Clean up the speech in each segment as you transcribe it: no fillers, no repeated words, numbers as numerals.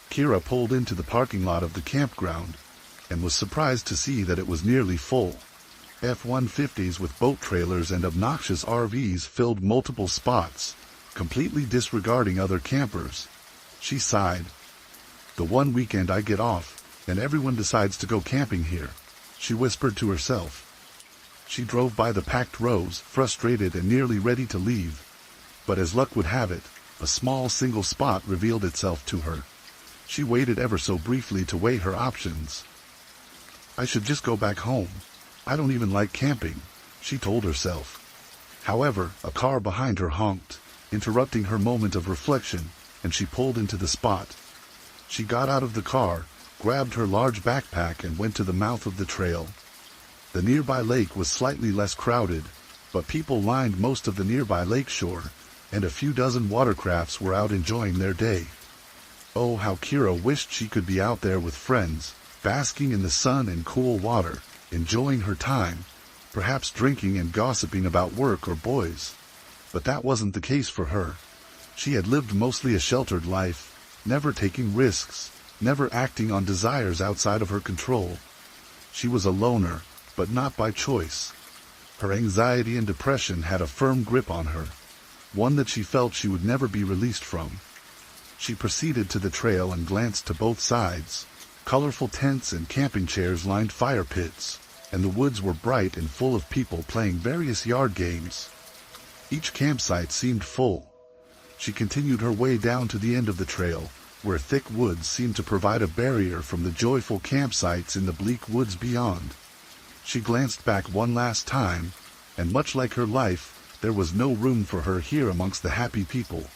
Kira pulled into the parking lot of the campground and was surprised to see that it was nearly full. F-150s with boat trailers and obnoxious RVs filled multiple spots, completely disregarding other campers. She sighed. "The one weekend I get off, and everyone decides to go camping here," she whispered to herself. She drove by the packed rows, frustrated and nearly ready to leave. But as luck would have it, a small single spot revealed itself to her. She waited ever so briefly to weigh her options. "I should just go back home. I don't even like camping," she told herself. However, a car behind her honked, interrupting her moment of reflection, and she pulled into the spot. She got out of the car, grabbed her large backpack and went to the mouth of the trail. The nearby lake was slightly less crowded, but people lined most of the nearby lake shore, and a few dozen watercrafts were out enjoying their day. Oh, how Kira wished she could be out there with friends, basking in the sun and cool water, enjoying her time, perhaps drinking and gossiping about work or boys. But that wasn't the case for her. She had lived mostly a sheltered life, never taking risks, never acting on desires outside of her control. She was a loner, but not by choice. Her anxiety and depression had a firm grip on her, one that she felt she would never be released from. She proceeded to the trail and glanced to both sides. Colorful tents and camping chairs lined fire pits, and the woods were bright and full of people playing various yard games. Each campsite seemed full. She continued her way down to the end of the trail, where thick woods seemed to provide a barrier from the joyful campsites in the bleak woods beyond. She glanced back one last time, and much like her life, there was no room for her here amongst the happy people.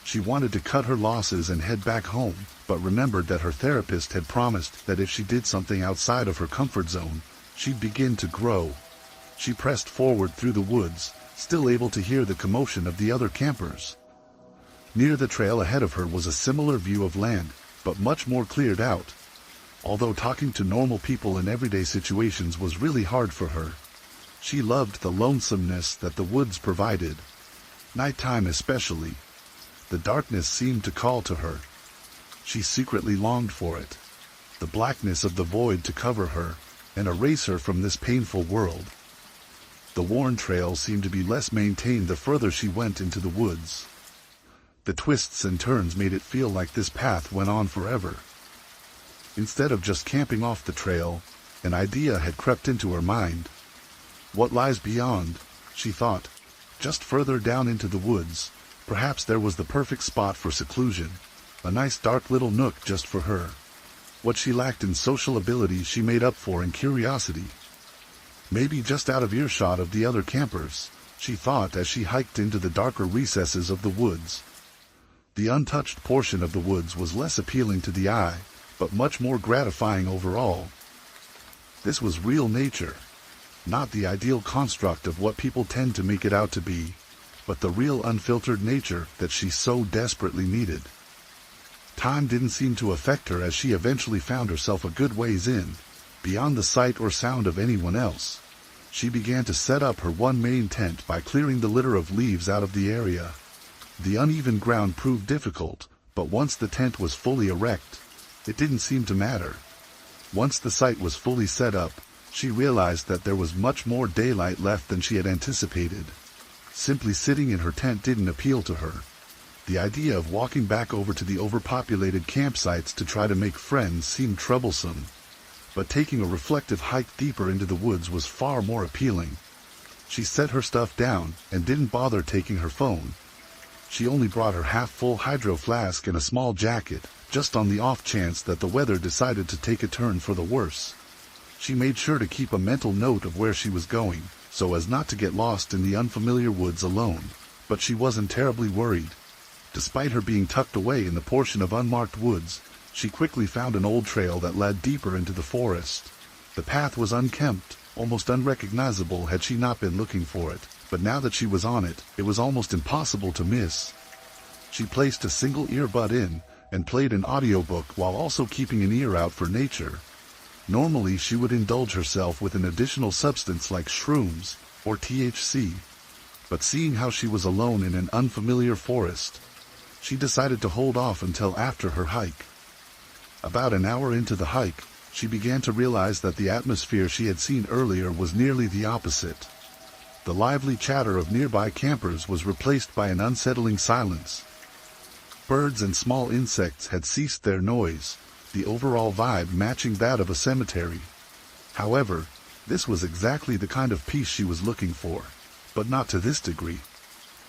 She wanted to cut her losses and head back home, but remembered that her therapist had promised that if she did something outside of her comfort zone, she'd begin to grow. She pressed forward through the woods, still able to hear the commotion of the other campers. Near the trail ahead of her was a similar view of land, but much more cleared out. Although talking to normal people in everyday situations was really hard for her, she loved the lonesomeness that the woods provided. Nighttime especially. The darkness seemed to call to her. She secretly longed for it. The blackness of the void to cover her and erase her from this painful world. The worn trail seemed to be less maintained the further she went into the woods. The twists and turns made it feel like this path went on forever. Instead of just camping off the trail, an idea had crept into her mind. What lies beyond, she thought, just further down into the woods. Perhaps there was the perfect spot for seclusion, a nice dark little nook just for her. What she lacked in social ability she made up for in curiosity. Maybe just out of earshot of the other campers, she thought as she hiked into the darker recesses of the woods. The untouched portion of the woods was less appealing to the eye, but much more gratifying overall. This was real nature, not the ideal construct of what people tend to make it out to be, but the real unfiltered nature that she so desperately needed. Time didn't seem to affect her as she eventually found herself a good ways in, beyond the sight or sound of anyone else. She began to set up her one main tent by clearing the litter of leaves out of the area. The uneven ground proved difficult, but once the tent was fully erect, it didn't seem to matter. Once the site was fully set up, she realized that there was much more daylight left than she had anticipated. Simply sitting in her tent didn't appeal to her. The idea of walking back over to the overpopulated campsites to try to make friends seemed troublesome. But taking a reflective hike deeper into the woods was far more appealing. She set her stuff down and didn't bother taking her phone. She only brought her half-full hydro flask and a small jacket, just on the off chance that the weather decided to take a turn for the worse. She made sure to keep a mental note of where she was going, so as not to get lost in the unfamiliar woods alone, but she wasn't terribly worried. Despite her being tucked away in the portion of unmarked woods, she quickly found an old trail that led deeper into the forest. The path was unkempt, almost unrecognizable had she not been looking for it, but now that she was on it, it was almost impossible to miss. She placed a single earbud in and played an audiobook while also keeping an ear out for nature. Normally she would indulge herself with an additional substance like shrooms or THC, but seeing how she was alone in an unfamiliar forest, she decided to hold off until after her hike. About an hour into the hike, she began to realize that the atmosphere she had seen earlier was nearly the opposite. The lively chatter of nearby campers was replaced by an unsettling silence. Birds and small insects had ceased their noise, the overall vibe matching that of a cemetery. However, this was exactly the kind of peace she was looking for, but not to this degree.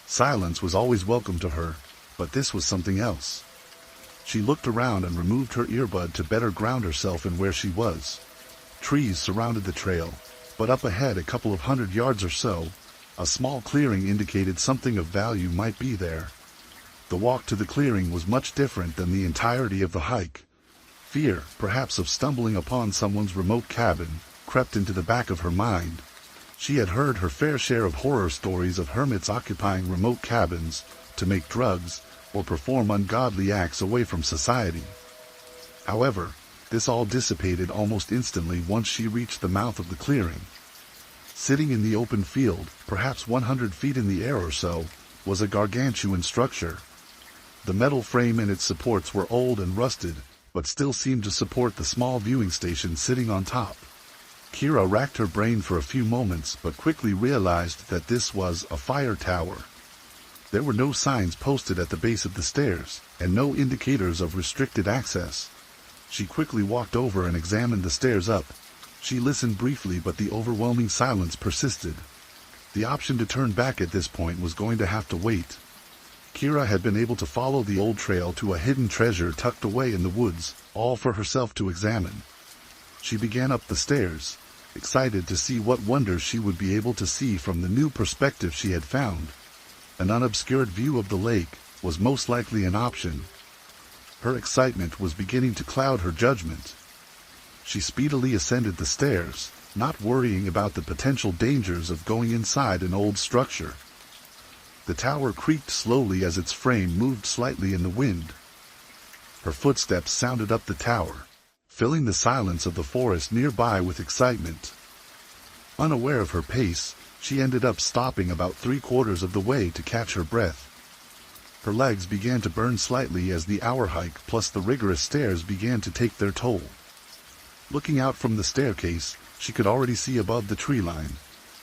Silence was always welcome to her, but this was something else. She looked around and removed her earbud to better ground herself in where she was. Trees surrounded the trail, but up ahead a couple of 100 yards or so, a small clearing indicated something of value might be there. The walk to the clearing was much different than the entirety of the hike. Fear, perhaps of stumbling upon someone's remote cabin, crept into the back of her mind. She had heard her fair share of horror stories of hermits occupying remote cabins to make drugs or perform ungodly acts away from society. However, this all dissipated almost instantly once she reached the mouth of the clearing. Sitting in the open field, perhaps 100 feet in the air or so, was a gargantuan structure. The metal frame and its supports were old and rusted, but still seemed to support the small viewing station sitting on top. Kira racked her brain for a few moments but quickly realized that this was a fire tower. There were no signs posted at the base of the stairs, and no indicators of restricted access. She quickly walked over and examined the stairs up. She listened briefly, but the overwhelming silence persisted. The option to turn back at this point was going to have to wait. Kira had been able to follow the old trail to a hidden treasure tucked away in the woods, all for herself to examine. She began up the stairs, excited to see what wonders she would be able to see from the new perspective she had found. An unobscured view of the lake was most likely an option. Her excitement was beginning to cloud her judgment. She speedily ascended the stairs, not worrying about the potential dangers of going inside an old structure. The tower creaked slowly as its frame moved slightly in the wind. Her footsteps sounded up the tower, filling the silence of the forest nearby with excitement. Unaware of her pace, she ended up stopping about 3/4 of the way to catch her breath. Her legs began to burn slightly as the hour hike plus the rigorous stairs began to take their toll. Looking out from the staircase, she could already see above the tree line.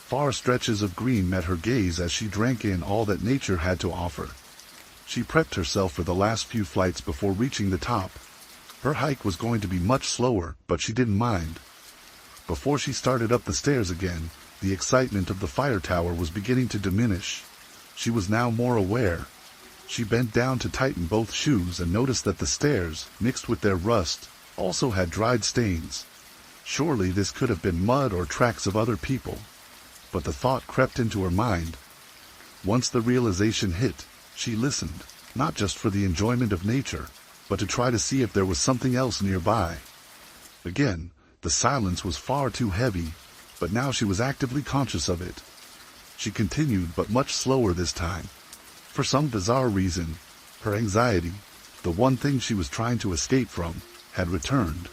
Far stretches of green met her gaze as she drank in all that nature had to offer. She prepped herself for the last few flights before reaching the top. Her hike was going to be much slower, but she didn't mind. Before she started up the stairs again, the excitement of the fire tower was beginning to diminish. She was now more aware. She bent down to tighten both shoes and noticed that the stairs, mixed with their rust, also had dried stains. Surely this could have been mud or tracks of other people. But the thought crept into her mind. Once the realization hit, she listened, not just for the enjoyment of nature, but to try to see if there was something else nearby. Again, the silence was far too heavy, but now she was actively conscious of it. She continued, but much slower this time. For some bizarre reason, her anxiety, the one thing she was trying to escape from, had returned.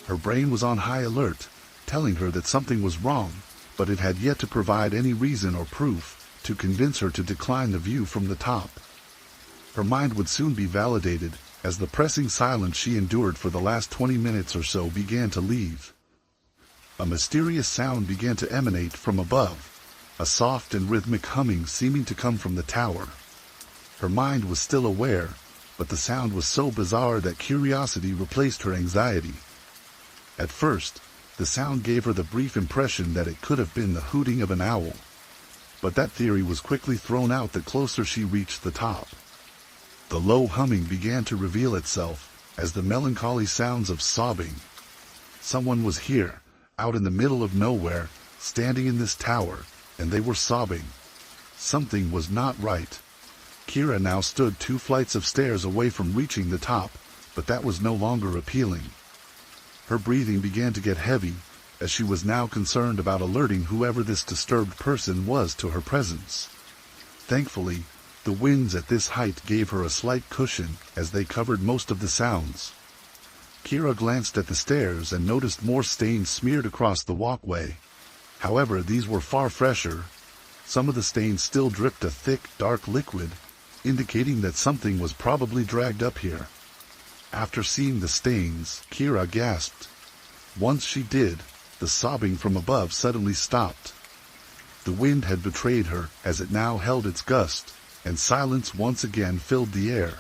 Her brain was on high alert, telling her that something was wrong, but it had yet to provide any reason or proof to convince her to decline the view from the top. Her mind would soon be validated, as the pressing silence she endured for the last 20 minutes or so began to leave. A mysterious sound began to emanate from above, a soft and rhythmic humming seeming to come from the tower. Her mind was still aware, but the sound was so bizarre that curiosity replaced her anxiety. At first, the sound gave her the brief impression that it could have been the hooting of an owl. But that theory was quickly thrown out the closer she reached the top. The low humming began to reveal itself as the melancholy sounds of sobbing. Someone was here, out in the middle of nowhere, standing in this tower, and they were sobbing. Something was not right. Kira now stood 2 flights of stairs away from reaching the top, but that was no longer appealing. Her breathing began to get heavy, as she was now concerned about alerting whoever this disturbed person was to her presence. Thankfully, The winds at this height gave her a slight cushion, as they covered most of the sounds. Kira glanced at the stairs and noticed more stains smeared across the walkway. However, these were far fresher. Some of the stains still dripped a thick, dark liquid, indicating that something was probably dragged up here. After seeing the stains, Kira gasped. Once she did, the sobbing from above suddenly stopped. The wind had betrayed her, as it now held its gust, and silence once again filled the air.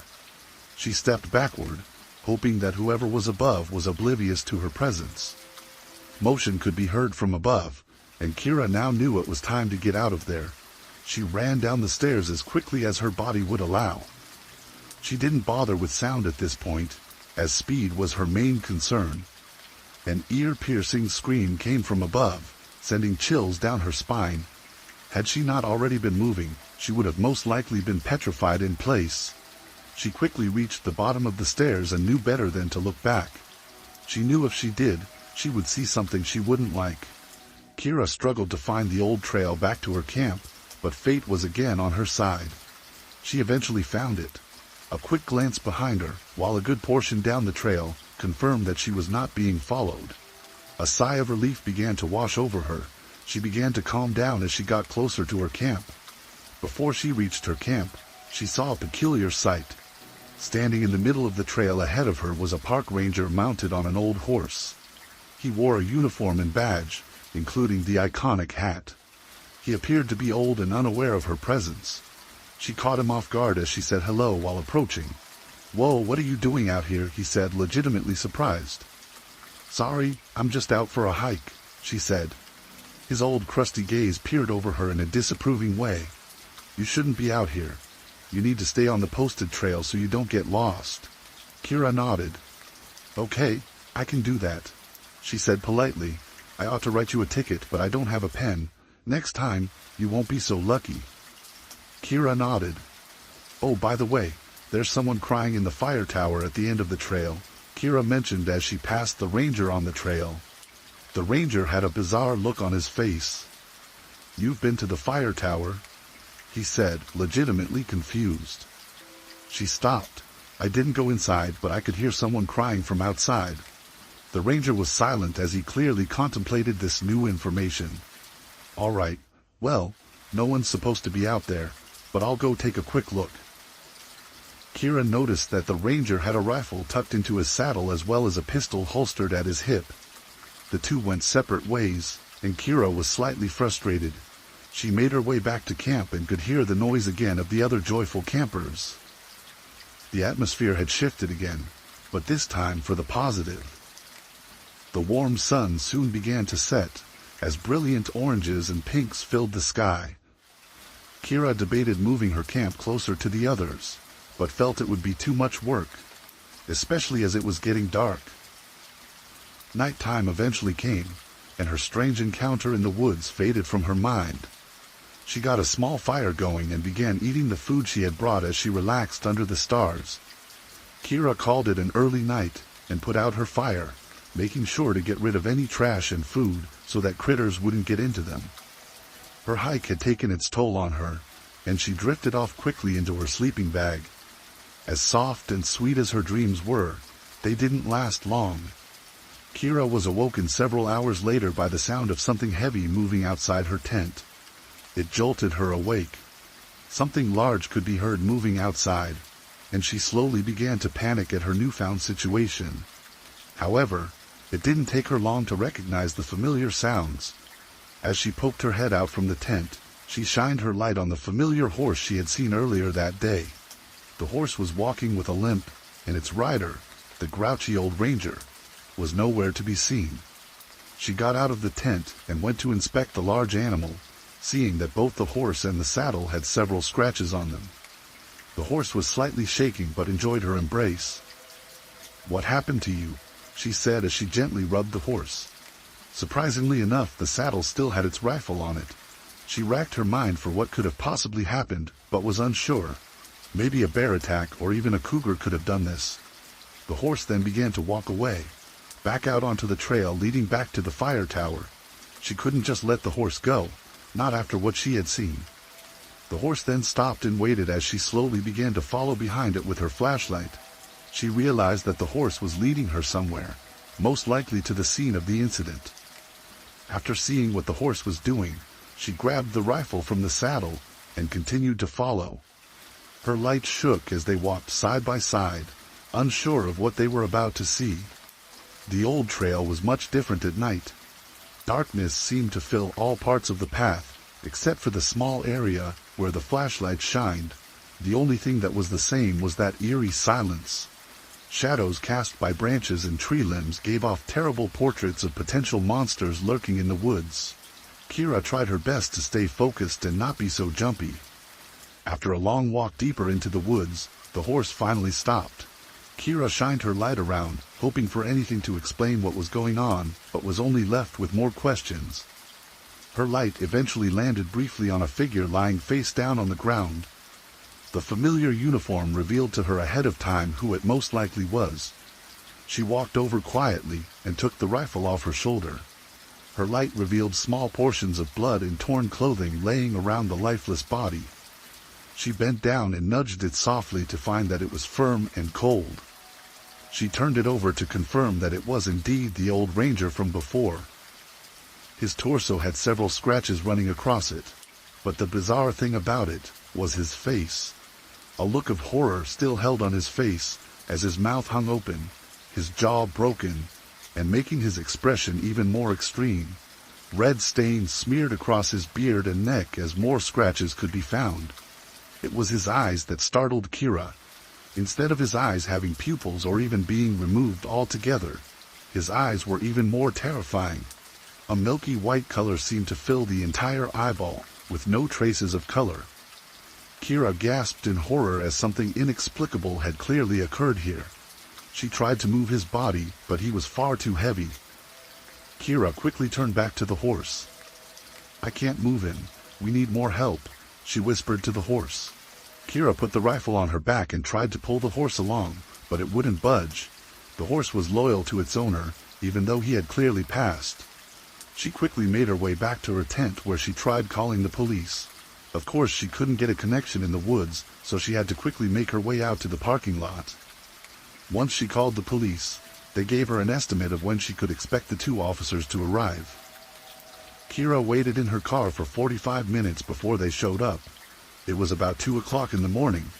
She stepped backward, hoping that whoever was above was oblivious to her presence. Motion could be heard from above, and Kira now knew it was time to get out of there. She ran down the stairs as quickly as her body would allow. She didn't bother with sound at this point, as speed was her main concern. An ear-piercing scream came from above, sending chills down her spine. Had she not already been moving, she would have most likely been petrified in place. She quickly reached the bottom of the stairs and knew better than to look back. She knew if she did, she would see something she wouldn't like. Kira struggled to find the old trail back to her camp, but fate was again on her side. She eventually found it. A quick glance behind her, while a good portion down the trail, confirmed that she was not being followed. A sigh of relief began to wash over her. She began to calm down as she got closer to her camp. Before she reached her camp, she saw a peculiar sight. Standing in the middle of the trail ahead of her was a park ranger mounted on an old horse. He wore a uniform and badge, including the iconic hat. He appeared to be old and unaware of her presence. She caught him off guard as she said hello while approaching. "Whoa, what are you doing out here?" he said, legitimately surprised. "Sorry, I'm just out for a hike," she said. His old crusty gaze peered over her in a disapproving way. "You shouldn't be out here. You need to stay on the posted trail so you don't get lost." Kira nodded. "Okay, I can do that," she said politely. "I ought to write you a ticket, but I don't have a pen. Next time, you won't be so lucky." Kira nodded. "Oh, by the way, there's someone crying in the fire tower at the end of the trail," Kira mentioned as she passed the ranger on the trail. The ranger had a bizarre look on his face. "You've been to the fire tower?" he said, legitimately confused. She stopped. "I didn't go inside, but I could hear someone crying from outside." The ranger was silent as he clearly contemplated this new information. "All right, well, no one's supposed to be out there, but I'll go take a quick look." Kira noticed that the ranger had a rifle tucked into his saddle as well as a pistol holstered at his hip. The two went separate ways, and Kira was slightly frustrated. She made her way back to camp and could hear the noise again of the other joyful campers. The atmosphere had shifted again, but this time for the positive. The warm sun soon began to set, as brilliant oranges and pinks filled the sky. Kira debated moving her camp closer to the others, but felt it would be too much work, especially as it was getting dark. Nighttime eventually came, and her strange encounter in the woods faded from her mind. She got a small fire going and began eating the food she had brought as she relaxed under the stars. Kira called it an early night and put out her fire, making sure to get rid of any trash and food so that critters wouldn't get into them. Her hike had taken its toll on her, and she drifted off quickly into her sleeping bag. As soft and sweet as her dreams were, they didn't last long. Kira was awoken several hours later by the sound of something heavy moving outside her tent. It jolted her awake. Something large could be heard moving outside, and she slowly began to panic at her newfound situation. However, it didn't take her long to recognize the familiar sounds. As she poked her head out from the tent, she shined her light on the familiar horse she had seen earlier that day. The horse was walking with a limp, and its rider, the grouchy old ranger, was nowhere to be seen. She got out of the tent and went to inspect the large animal, seeing that both the horse and the saddle had several scratches on them. The horse was slightly shaking but enjoyed her embrace. "What happened to you?" she said as she gently rubbed the horse. Surprisingly enough, the saddle still had its rifle on it. She racked her mind for what could have possibly happened, but was unsure. Maybe a bear attack or even a cougar could have done this. The horse then began to walk away, back out onto the trail leading back to the fire tower. She couldn't just let the horse go, not after what she had seen. The horse then stopped and waited as she slowly began to follow behind it with her flashlight. She realized that the horse was leading her somewhere, most likely to the scene of the incident. After seeing what the horse was doing, she grabbed the rifle from the saddle and continued to follow. Her light shook as they walked side by side, unsure of what they were about to see. The old trail was much different at night. Darkness seemed to fill all parts of the path, except for the small area where the flashlight shined. The only thing that was the same was that eerie silence. Shadows cast by branches and tree limbs gave off terrible portraits of potential monsters lurking in the woods. Kira tried her best to stay focused and not be so jumpy. After a long walk deeper into the woods, the horse finally stopped. Kira shined her light around, hoping for anything to explain what was going on, but was only left with more questions. Her light eventually landed briefly on a figure lying face down on the ground. The familiar uniform revealed to her ahead of time who it most likely was. She walked over quietly and took the rifle off her shoulder. Her light revealed small portions of blood and torn clothing laying around the lifeless body. She bent down and nudged it softly to find that it was firm and cold. She turned it over to confirm that it was indeed the old ranger from before. His torso had several scratches running across it, but the bizarre thing about it was his face. A look of horror still held on his face as his mouth hung open, his jaw broken, and making his expression even more extreme. Red stains smeared across his beard and neck as more scratches could be found. It was his eyes that startled Kira. Instead of his eyes having pupils or even being removed altogether, his eyes were even more terrifying. A milky white color seemed to fill the entire eyeball, with no traces of color. Kira gasped in horror as something inexplicable had clearly occurred here. She tried to move his body, but he was far too heavy. Kira quickly turned back to the horse. "I can't move him. We need more help," she whispered to the horse. Kira put the rifle on her back and tried to pull the horse along, but it wouldn't budge. The horse was loyal to its owner, even though he had clearly passed. She quickly made her way back to her tent where she tried calling the police. Of course she couldn't get a connection in the woods, so she had to quickly make her way out to the parking lot. Once she called the police, they gave her an estimate of when she could expect the 2 officers to arrive. Kira waited in her car for 45 minutes before they showed up. It was about 2 o'clock in the morning.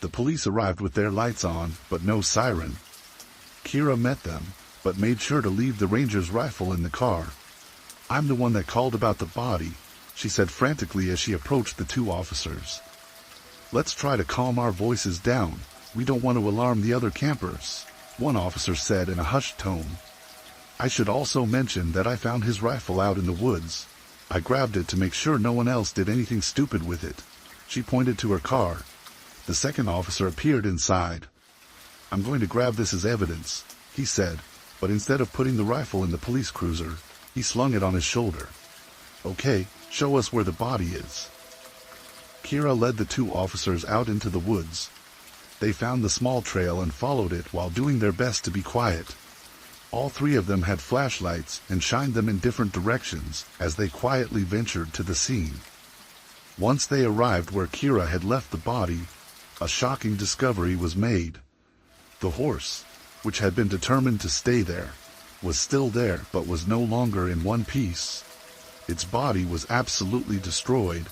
The police arrived with their lights on, but no siren. Kira met them, but made sure to leave the ranger's rifle in the car. "I'm the one that called about the body," she said frantically as she approached the 2 officers. "Let's try to calm our voices down. We don't want to alarm the other campers," one officer said in a hushed tone. "I should also mention that I found his rifle out in the woods. I grabbed it to make sure no one else did anything stupid with it." She pointed to her car. The second officer appeared inside. "I'm going to grab this as evidence," he said, but instead of putting the rifle in the police cruiser, he slung it on his shoulder. "Okay, show us where the body is." Kira led the 2 officers out into the woods. They found the small trail and followed it while doing their best to be quiet. All 3 of them had flashlights and shined them in different directions as they quietly ventured to the scene. Once they arrived where Kira had left the body, a shocking discovery was made. The horse, which had been determined to stay there, was still there but was no longer in one piece. Its body was absolutely destroyed,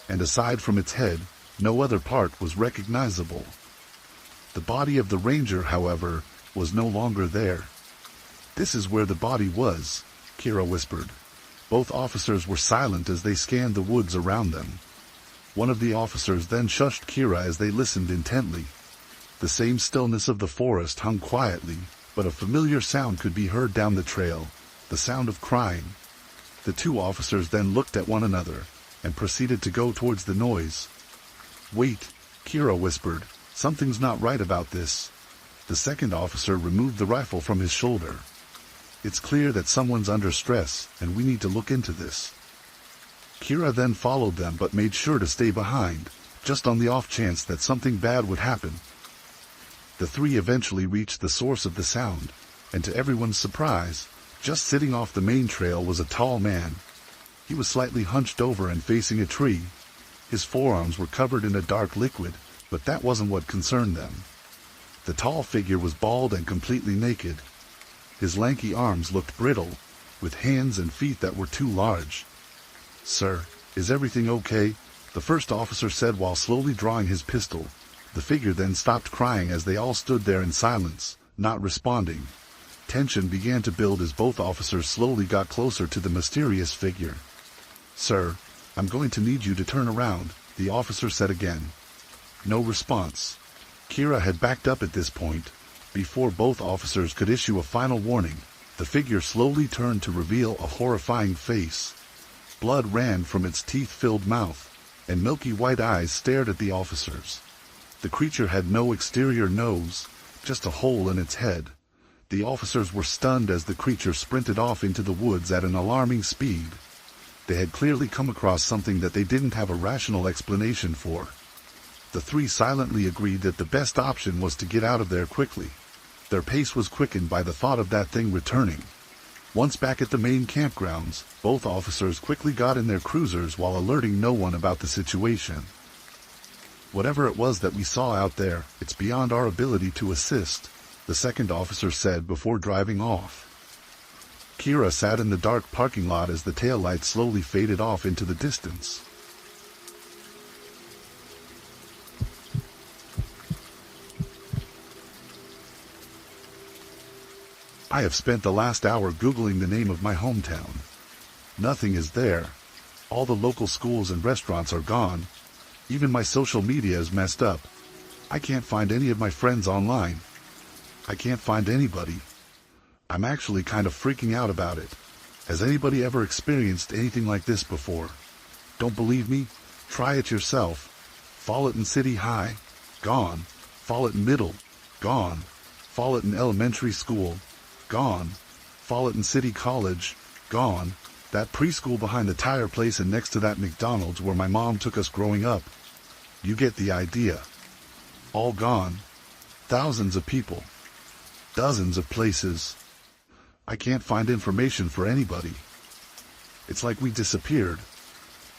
and aside from its head, no other part was recognizable. The body of the ranger, however, was no longer there. "This is where the body was," Kira whispered. Both officers were silent as they scanned the woods around them. One of the officers then shushed Kira as they listened intently. The same stillness of the forest hung quietly, but a familiar sound could be heard down the trail, the sound of crying. The 2 officers then looked at one another, and proceeded to go towards the noise. "Wait," Kira whispered, "something's not right about this." The second officer removed the rifle from his shoulder. "It's clear that someone's under stress, and we need to look into this." Kira then followed them but made sure to stay behind, just on the off chance that something bad would happen. The 3 eventually reached the source of the sound, and to everyone's surprise, just sitting off the main trail was a tall man. He was slightly hunched over and facing a tree. His forearms were covered in a dark liquid, but that wasn't what concerned them. The tall figure was bald and completely naked. His lanky arms looked brittle, with hands and feet that were too large. "Sir, is everything okay?" the first officer said while slowly drawing his pistol. The figure then stopped crying as they all stood there in silence, not responding. Tension began to build as both officers slowly got closer to the mysterious figure. "Sir, I'm going to need you to turn around," the officer said again. No response. Kira had backed up at this point. Before both officers could issue a final warning, the figure slowly turned to reveal a horrifying face. Blood ran from its teeth-filled mouth, and milky white eyes stared at the officers. The creature had no exterior nose, just a hole in its head. The officers were stunned as the creature sprinted off into the woods at an alarming speed. They had clearly come across something that they didn't have a rational explanation for. The three silently agreed that the best option was to get out of there quickly. Their pace was quickened by the thought of that thing returning. Once back at the main campgrounds, both officers quickly got in their cruisers while alerting no one about the situation. "Whatever it was that we saw out there, it's beyond our ability to assist," the second officer said before driving off. Kira sat in the dark parking lot as the taillights slowly faded off into the distance. I have spent the last hour Googling the name of my hometown. Nothing is there. All the local schools and restaurants are gone. Even my social media is messed up. I can't find any of my friends online. I can't find anybody. I'm actually kind of freaking out about it. Has anybody ever experienced anything like this before? Don't believe me? Try it yourself. Follett City High? Gone. Follett Middle? Gone. Follett Elementary School? Gone. Follett City College? Gone. That preschool behind the tire place and next to that McDonald's where my mom took us growing up. You get the idea. All gone. Thousands of people. Dozens of places. I can't find information for anybody. It's like we disappeared.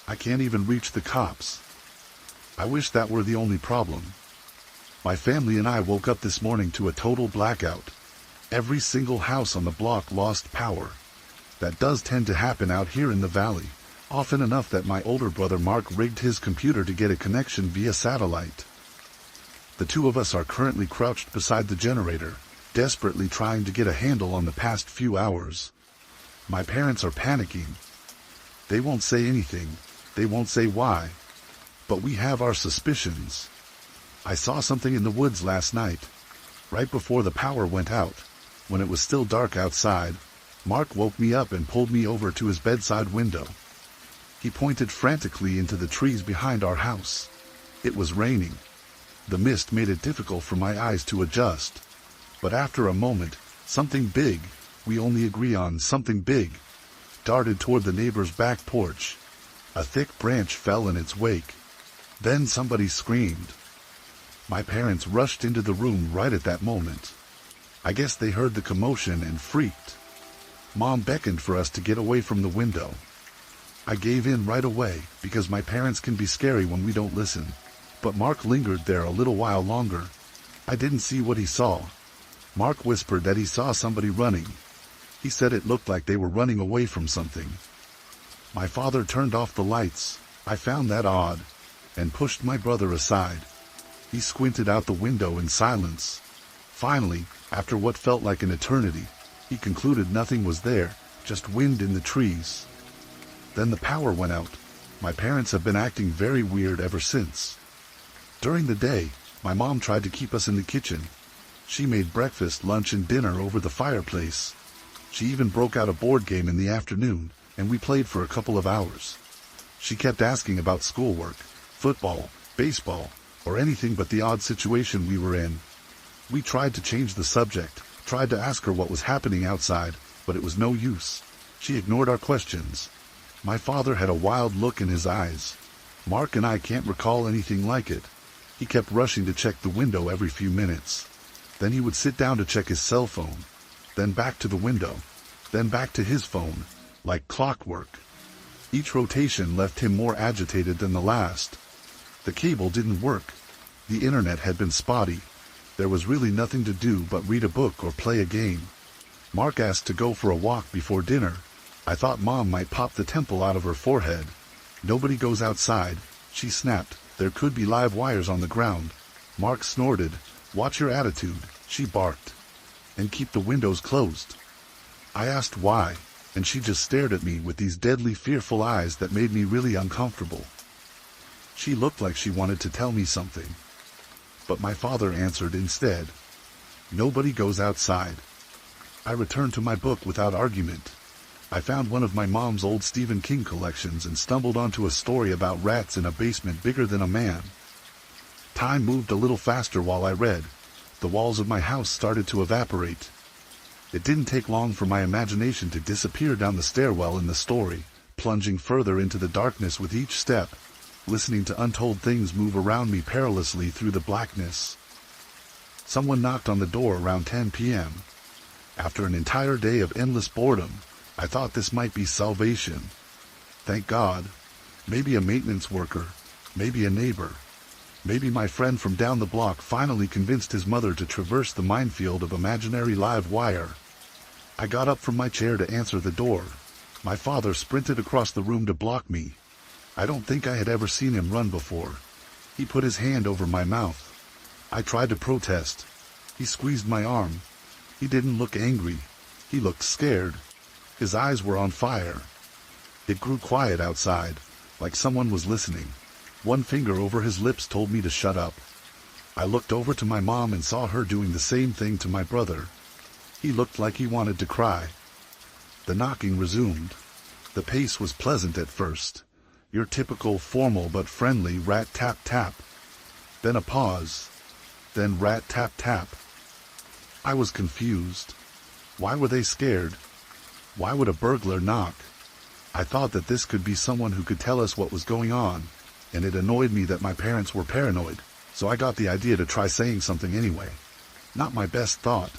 I can't even reach the cops. I wish that were the only problem. My family and I woke up this morning to a total blackout. Every single house on the block lost power. That does tend to happen out here in the valley, often enough that my older brother Mark rigged his computer to get a connection via satellite. The two of us are currently crouched beside the generator, desperately trying to get a handle on the past few hours. My parents are panicking. They won't say anything, they won't say why. But we have our suspicions. I saw something in the woods last night. Right before the power went out, when it was still dark outside, Mark woke me up and pulled me over to his bedside window. He pointed frantically into the trees behind our house. It was raining. The mist made it difficult for my eyes to adjust. But after a moment, something big, we only agree on something big, darted toward the neighbor's back porch. A thick branch fell in its wake. Then somebody screamed. My parents rushed into the room right at that moment. I guess they heard the commotion and freaked. Mom beckoned for us to get away from the window. I gave in right away, because my parents can be scary when we don't listen. But Mark lingered there a little while longer. I didn't see what he saw. Mark whispered that he saw somebody running. He said it looked like they were running away from something. My father turned off the lights. I found that odd, and pushed my brother aside. He squinted out the window in silence. Finally, after what felt like an eternity, he concluded nothing was there, just wind in the trees. Then the power went out. My parents have been acting very weird ever since. During the day, my mom tried to keep us in the kitchen. She made breakfast, lunch, and dinner over the fireplace. She even broke out a board game in the afternoon, and we played for a couple of hours. She kept asking about schoolwork, football, baseball, or anything but the odd situation we were in. We tried to change the subject, tried to ask her what was happening outside, but it was no use. She ignored our questions. My father had a wild look in his eyes. Mark and I can't recall anything like it. He kept rushing to check the window every few minutes. Then he would sit down to check his cell phone, then back to the window, then back to his phone, like clockwork. Each rotation left him more agitated than the last. The cable didn't work. The internet had been spotty. There was really nothing to do but read a book or play a game. Mark asked to go for a walk before dinner. I thought Mom might pop the temple out of her forehead. Nobody goes outside, she snapped. There could be live wires on the ground. Mark snorted. Watch your attitude, she barked. And keep the windows closed. I asked why, and she just stared at me with these deadly fearful eyes that made me really uncomfortable. She looked like she wanted to tell me something. But my father answered instead. Nobody goes outside. I returned to my book without argument. I found one of my mom's old Stephen King collections and stumbled onto a story about rats in a basement bigger than a man. Time moved a little faster while I read. The walls of my house started to evaporate. It didn't take long for my imagination to disappear down the stairwell in the story, plunging further into the darkness with each step, listening to untold things move around me perilously through the blackness. Someone knocked on the door around 10 p.m. After an entire day of endless boredom, I thought this might be salvation. Thank God. Maybe a maintenance worker, maybe a neighbor. Maybe my friend from down the block finally convinced his mother to traverse the minefield of imaginary live wire. I got up from my chair to answer the door. My father sprinted across the room to block me. I don't think I had ever seen him run before. He put his hand over my mouth. I tried to protest. He squeezed my arm. He didn't look angry. He looked scared. His eyes were on fire. It grew quiet outside, like someone was listening. One finger over his lips told me to shut up. I looked over to my mom and saw her doing the same thing to my brother. He looked like he wanted to cry. The knocking resumed. The pace was pleasant at first. Your typical formal but friendly rat-tap-tap. Then a pause. Then rat-tap-tap. I was confused. Why were they scared? Why would a burglar knock? I thought that this could be someone who could tell us what was going on, and it annoyed me that my parents were paranoid, so I got the idea to try saying something anyway. Not my best thought.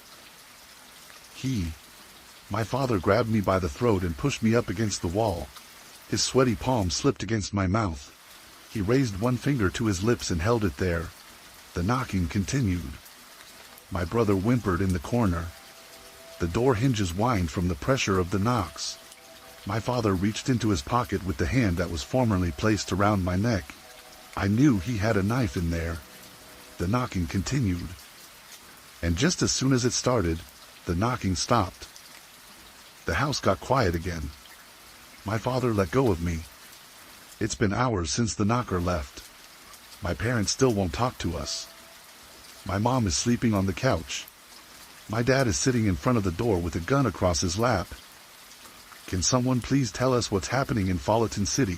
My father grabbed me by the throat and pushed me up against the wall. His sweaty palm slipped against my mouth. He raised one finger to his lips and held it there. The knocking continued. My brother whimpered in the corner. The door hinges whined from the pressure of the knocks. My father reached into his pocket with the hand that was formerly placed around my neck. I knew he had a knife in there. The knocking continued. And just as soon as it started, the knocking stopped. The house got quiet again. My father let go of me. It's been hours since the knocker left. My parents still won't talk to us. My mom is sleeping on the couch. My dad is sitting in front of the door with a gun across his lap. Can someone please tell us what's happening in Fullerton City?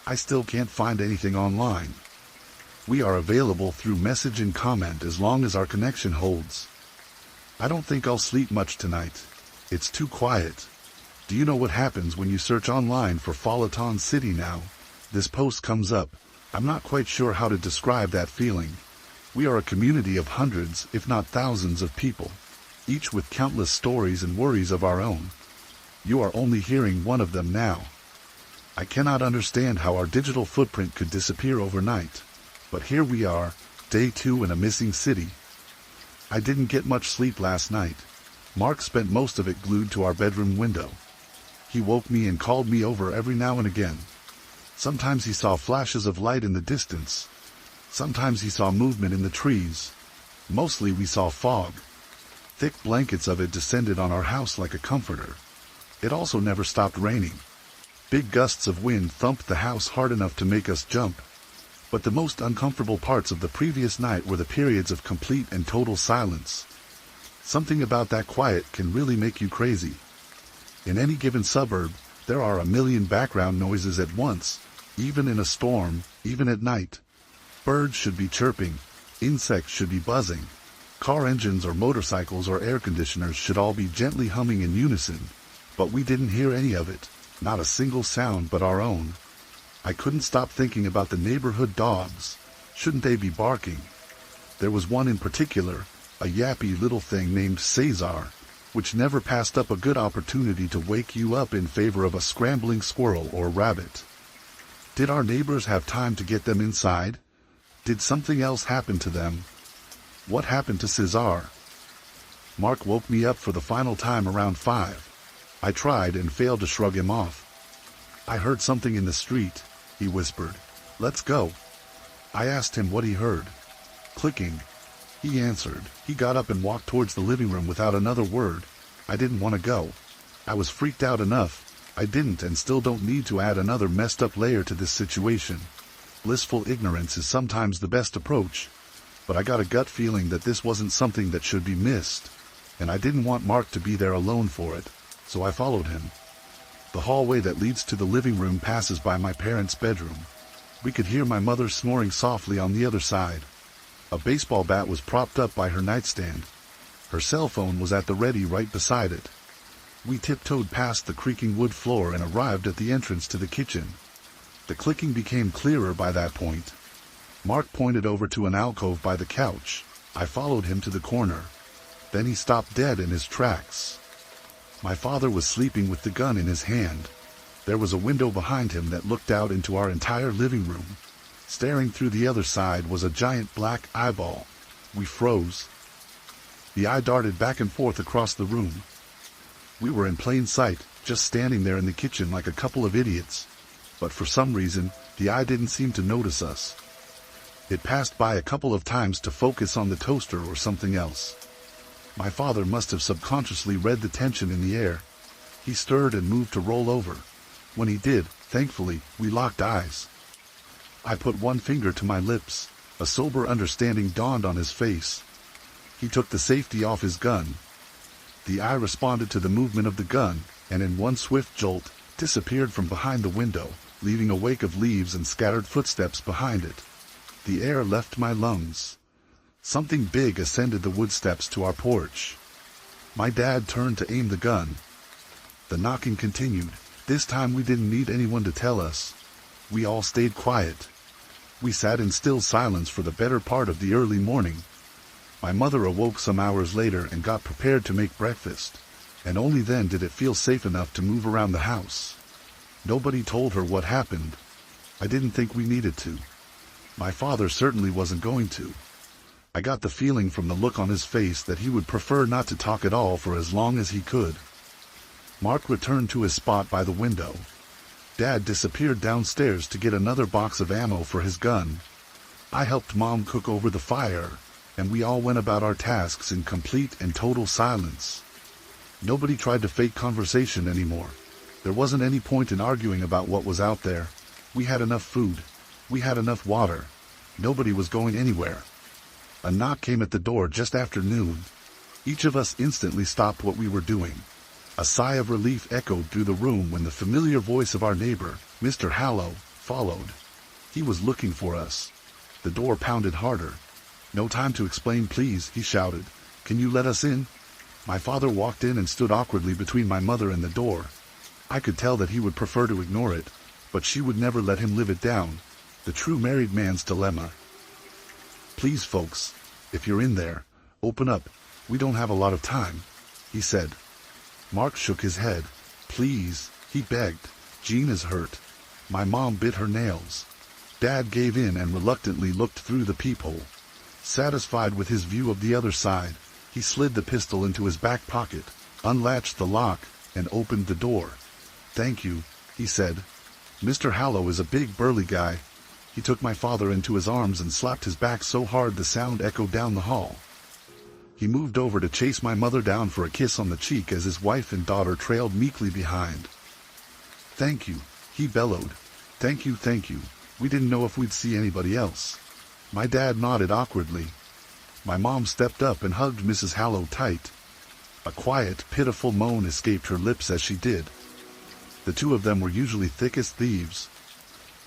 I still can't find anything online. We are available through message and comment as long as our connection holds. I don't think I'll sleep much tonight. It's too quiet. Do you know what happens when you search online for Fullerton City now? This post comes up. I'm not quite sure how to describe that feeling. We are a community of hundreds, if not thousands of people, each with countless stories and worries of our own. You are only hearing one of them now. I cannot understand how our digital footprint could disappear overnight, but here we are, day 2 in a missing city. I didn't get much sleep last night. Mark spent most of it glued to our bedroom window. He woke me and called me over every now and again. Sometimes he saw flashes of light in the distance. Sometimes he saw movement in the trees. Mostly we saw fog. Thick blankets of it descended on our house like a comforter. It also never stopped raining. Big gusts of wind thumped the house hard enough to make us jump. But the most uncomfortable parts of the previous night were the periods of complete and total silence. Something about that quiet can really make you crazy. In any given suburb, there are a million background noises at once, even in a storm, even at night. Birds should be chirping, insects should be buzzing, car engines or motorcycles or air conditioners should all be gently humming in unison, but we didn't hear any of it, not a single sound but our own. I couldn't stop thinking about the neighborhood dogs. Shouldn't they be barking? There was one in particular, a yappy little thing named Cesar. which never passed up a good opportunity to wake you up in favor of a scrambling squirrel or rabbit. Did our neighbors have time to get them inside? Did something else happen to them? What happened to Cesar? Mark woke me up for the final time around 5. I tried and failed to shrug him off. I heard something in the street, he whispered. Let's go. I asked him what he heard. Clicking. He answered. He got up and walked towards the living room without another word. I didn't want to go. I was freaked out enough. I didn't and still don't need to add another messed up layer to this situation. Blissful ignorance is sometimes the best approach, but I got a gut feeling that this wasn't something that should be missed, and I didn't want Mark to be there alone for it, so I followed him. The hallway that leads to the living room passes by my parents' bedroom. We could hear my mother snoring softly on the other side. A baseball bat was propped up by her nightstand. Her cell phone was at the ready right beside it. We tiptoed past the creaking wood floor and arrived at the entrance to the kitchen. The clicking became clearer by that point. Mark pointed over to an alcove by the couch. I followed him to the corner. Then he stopped dead in his tracks. My father was sleeping with the gun in his hand. There was a window behind him that looked out into our entire living room. Staring through the other side was a giant black eyeball. We froze. The eye darted back and forth across the room. We were in plain sight, just standing there in the kitchen like a couple of idiots. But for some reason, the eye didn't seem to notice us. It passed by a couple of times to focus on the toaster or something else. My father must have subconsciously read the tension in the air. He stirred and moved to roll over. When he did, thankfully, we locked eyes. I put one finger to my lips. A sober understanding dawned on his face. He took the safety off his gun. The eye responded to the movement of the gun, and in one swift jolt, disappeared from behind the window, leaving a wake of leaves and scattered footsteps behind it. The air left my lungs. Something big ascended the wood steps to our porch. My dad turned to aim the gun. The knocking continued. This time we didn't need anyone to tell us. We all stayed quiet. We sat in still silence for the better part of the early morning. My mother awoke some hours later and got prepared to make breakfast, and only then did it feel safe enough to move around the house. Nobody told her what happened. I didn't think we needed to. My father certainly wasn't going to. I got the feeling from the look on his face that he would prefer not to talk at all for as long as he could. Mark returned to his spot by the window. Dad disappeared downstairs to get another box of ammo for his gun. I helped Mom cook over the fire, and we all went about our tasks in complete and total silence. Nobody tried to fake conversation anymore. There wasn't any point in arguing about what was out there. We had enough food. We had enough water. Nobody was going anywhere. A knock came at the door just after noon. Each of us instantly stopped what we were doing. A sigh of relief echoed through the room when the familiar voice of our neighbor, Mr. Hallow, followed. He was looking for us. The door pounded harder. "No time to explain, please," he shouted. "Can you let us in?" My father walked in and stood awkwardly between my mother and the door. I could tell that he would prefer to ignore it, but she would never let him live it down. The true married man's dilemma. "Please, folks, if you're in there, open up. We don't have a lot of time," he said. Mark shook his head. "Please," he begged. "Jean is hurt." My mom bit her nails. Dad gave in and reluctantly looked through the peephole. Satisfied with his view of the other side, he slid the pistol into his back pocket, unlatched the lock, and opened the door. "Thank you," he said. "Mr. Hallow is a big burly guy." He took my father into his arms and slapped his back so hard the sound echoed down the hall. He moved over to chase my mother down for a kiss on the cheek as his wife and daughter trailed meekly behind. "Thank you," he bellowed. "Thank you, thank you. We didn't know if we'd see anybody else." My dad nodded awkwardly. My mom stepped up and hugged Mrs. Hallow tight. A quiet, pitiful moan escaped her lips as she did. The two of them were usually thick as thieves.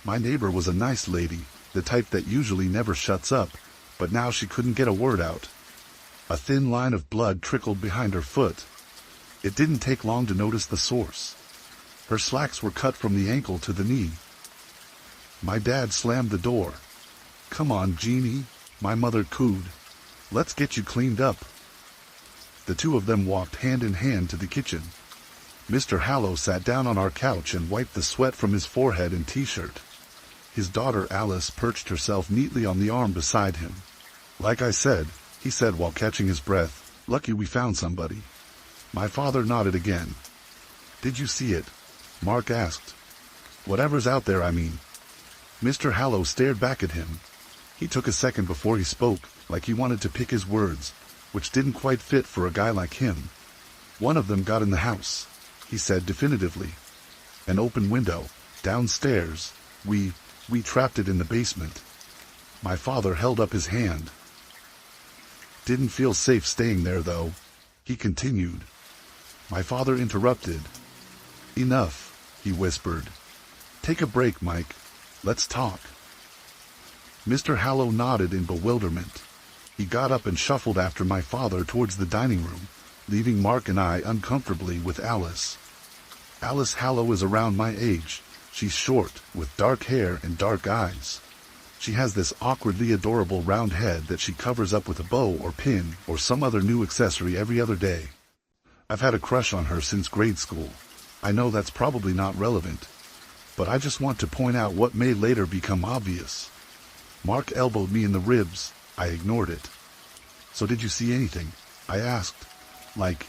My neighbor was a nice lady, the type that usually never shuts up, but now she couldn't get a word out. A thin line of blood trickled behind her foot. It didn't take long to notice the source. Her slacks were cut from the ankle to the knee. My dad slammed the door. "Come on, Jeannie," my mother cooed. "Let's get you cleaned up." The two of them walked hand in hand to the kitchen. Mr. Hallow sat down on our couch and wiped the sweat from his forehead and t-shirt. His daughter Alice perched herself neatly on the arm beside him. "Like I said," he said while catching his breath, "lucky we found somebody." My father nodded again. "Did you see it?" Mark asked. "Whatever's out there, I mean." Mr. Hallow stared back at him. He took a second before he spoke, like he wanted to pick his words, which didn't quite fit for a guy like him. "One of them got in the house," he said definitively. "An open window, downstairs. We trapped it in the basement." My father held up his hand. "Didn't feel safe staying there, though," he continued. My father interrupted. "Enough," he whispered. "Take a break, Mike. Let's talk." Mr. Hallow nodded in bewilderment. He got up and shuffled after my father towards the dining room, leaving Mark and I uncomfortably with Alice. Alice Hallow is around my age. She's short, with dark hair and dark eyes. She has this awkwardly adorable round head that she covers up with a bow or pin or some other new accessory every other day. I've had a crush on her since grade school. I know that's probably not relevant, but I just want to point out what may later become obvious. Mark elbowed me in the ribs. I ignored it. "So did you see anything?" I asked. "Like,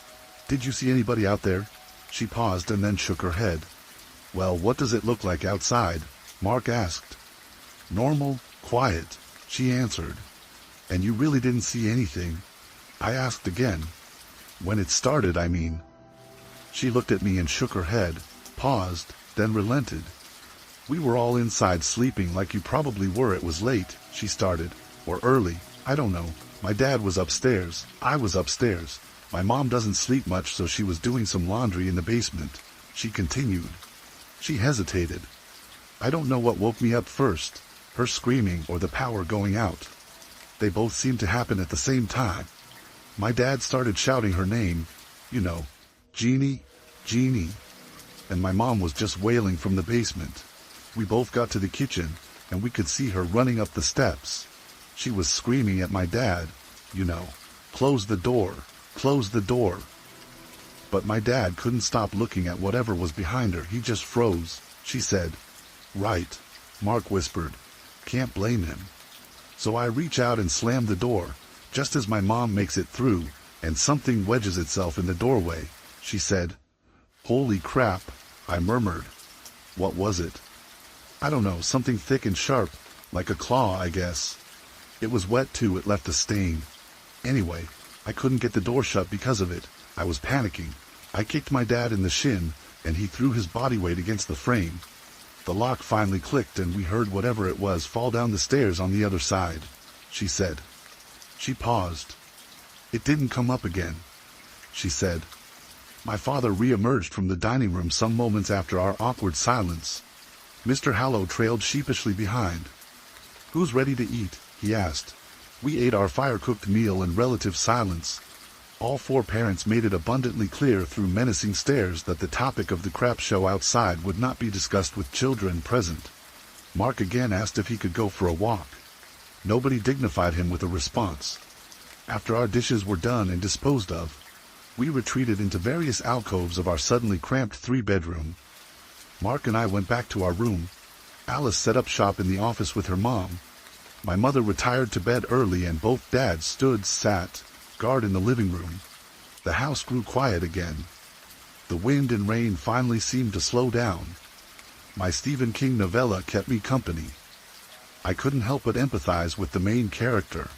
did you see anybody out there?" She paused and then shook her head. "Well, what does it look like outside?" Mark asked. "Normal, quiet," she answered. "And you really didn't see anything?" I asked again. "When it started, I mean." She looked at me and shook her head, paused, then relented. "We were all inside sleeping like you probably were. It was late," she started. "Or early, I don't know. My dad was upstairs, I was upstairs. My mom doesn't sleep much, so she was doing some laundry in the basement," she continued. She hesitated. "I don't know what woke me up first, her screaming or the power going out. They both seemed to happen at the same time. My dad started shouting her name, you know, Jeannie, Jeannie, and my mom was just wailing from the basement. We both got to the kitchen, and we could see her running up the steps. She was screaming at my dad, you know, 'Close the door, close the door.' But my dad couldn't stop looking at whatever was behind her. He just froze," she said. "Right," Mark whispered. "Can't blame him. So I reach out and slam the door, just as my mom makes it through, and something wedges itself in the doorway," she said. "Holy crap," I murmured. "What was it?" "I don't know, something thick and sharp, like a claw, I guess. It was wet too, it left a stain. Anyway, I couldn't get the door shut because of it. I was panicking. I kicked my dad in the shin, and he threw his body weight against the frame. The lock finally clicked and we heard whatever it was fall down the stairs on the other side," she said. She paused. "It didn't come up again," she said. My father re-emerged from the dining room some moments after our awkward silence. Mr. Hallow trailed sheepishly behind. "Who's ready to eat?" he asked. We ate our fire-cooked meal in relative silence. All four parents made it abundantly clear through menacing stares that the topic of the crap show outside would not be discussed with children present. Mark again asked if he could go for a walk. Nobody dignified him with a response. After our dishes were done and disposed of, we retreated into various alcoves of our suddenly cramped three-bedroom. Mark and I went back to our room. Alice set up shop in the office with her mom. My mother retired to bed early and both dads sat guard in the living room. The house grew quiet again. The wind and rain finally seemed to slow down. My Stephen King novella kept me company. I couldn't help but empathize with the main character.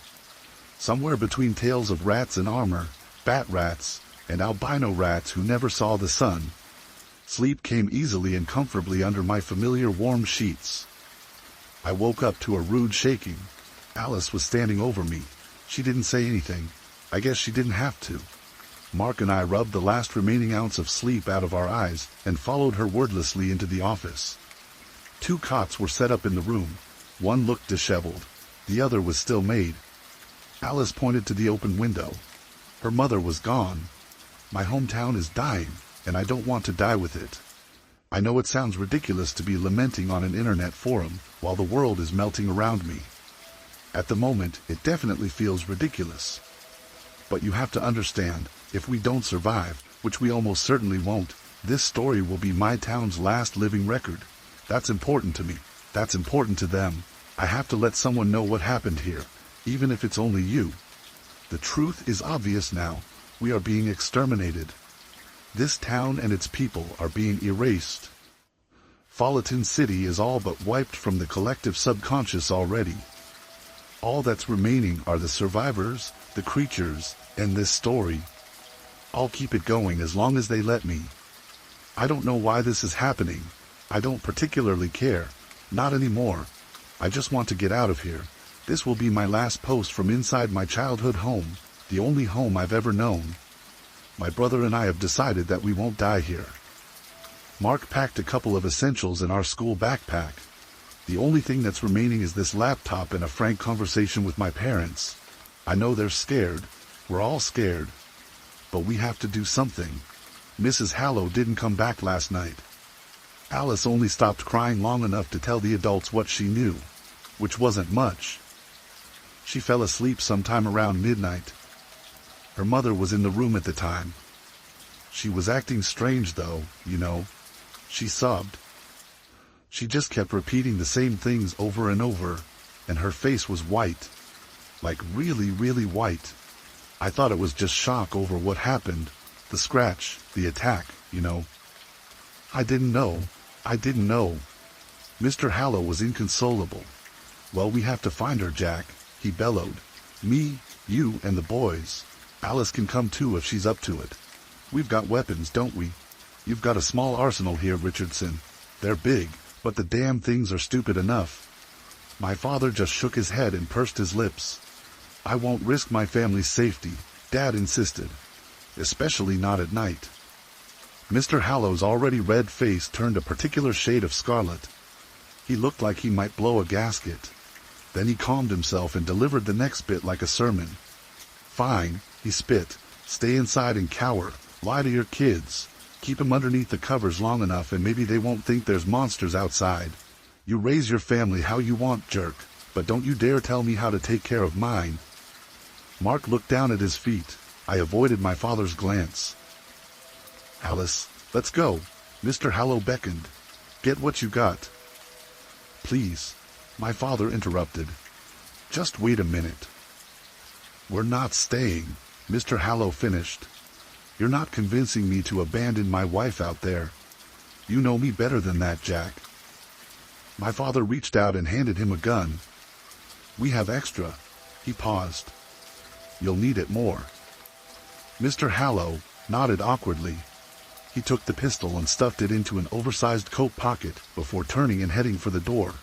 Somewhere between tales of rats in armor, bat rats, and albino rats who never saw the sun, sleep came easily and comfortably under my familiar warm sheets. I woke up to a rude shaking. Alice was standing over me. She didn't say anything. I guess she didn't have to. Mark and I rubbed the last remaining ounce of sleep out of our eyes and followed her wordlessly into the office. 2 cots were set up in the room. One looked disheveled. The other was still made. Alice pointed to the open window. Her mother was gone. My hometown is dying, and I don't want to die with it. I know it sounds ridiculous to be lamenting on an internet forum while the world is melting around me. At the moment, it definitely feels ridiculous. But you have to understand, if we don't survive, which we almost certainly won't, this story will be my town's last living record. That's important to me. That's important to them. I have to let someone know what happened here, even if it's only you. The truth is obvious now. We are being exterminated. This town and its people are being erased. Fullerton City is all but wiped from the collective subconscious already. All that's remaining are the survivors, the creatures, and this story. I'll keep it going as long as they let me. I don't know why this is happening. I don't particularly care. Not anymore. I just want to get out of here. This will be my last post from inside my childhood home, the only home I've ever known. My brother and I have decided that we won't die here. Mark packed a couple of essentials in our school backpack. The only thing that's remaining is this laptop and a frank conversation with my parents. I know they're scared. We're all scared. But we have to do something. Mrs. Hallow didn't come back last night. Alice only stopped crying long enough to tell the adults what she knew, which wasn't much. She fell asleep sometime around midnight. Her mother was in the room at the time. She was acting strange though, you know. She sobbed. She just kept repeating the same things over and over, and her face was white. Like really, really white. I thought it was just shock over what happened, the scratch, the attack, you know. I didn't know. Mr. Hallow was inconsolable. Well, we have to find her, Jack, he bellowed. Me, you, and the boys. Alice can come too if she's up to it. We've got weapons, don't we? You've got a small arsenal here, Richardson. They're big, but the damn things are stupid enough. My father just shook his head and pursed his lips. I won't risk my family's safety, Dad insisted. Especially not at night. Mr. Hallow's already red face turned a particular shade of scarlet. He looked like he might blow a gasket. Then he calmed himself and delivered the next bit like a sermon. Fine, he spit. Stay inside and cower. Lie to your kids. Keep 'em underneath the covers long enough and maybe they won't think there's monsters outside. You raise your family how you want, jerk, but don't you dare tell me how to take care of mine. Mark looked down at his feet. I avoided my father's glance. Alice, let's go. Mr. Hallow beckoned. Get what you got. Please, my father interrupted. Just wait a minute. We're not staying, Mr. Hallow finished. You're not convincing me to abandon my wife out there. You know me better than that, Jack. My father reached out and handed him a gun. We have extra. He paused. You'll need it more. Mr. Hallow nodded awkwardly. He took the pistol and stuffed it into an oversized coat pocket before turning and heading for the door.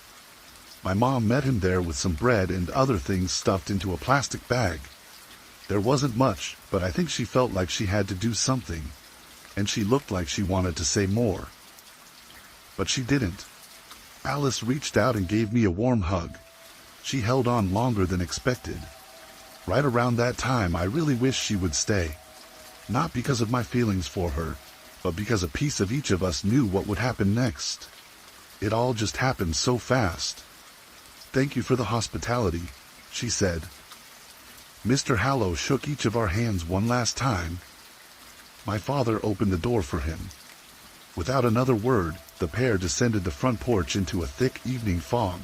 My mom met him there with some bread and other things stuffed into a plastic bag. There wasn't much, but I think she felt like she had to do something, and she looked like she wanted to say more. But she didn't. Alice reached out and gave me a warm hug. She held on longer than expected. Right around that time I really wished she would stay. Not because of my feelings for her, but because a piece of each of us knew what would happen next. It all just happened so fast. Thank you for the hospitality, she said. Mr. Hallow shook each of our hands one last time. My father opened the door for him. Without another word, the pair descended the front porch into a thick evening fog.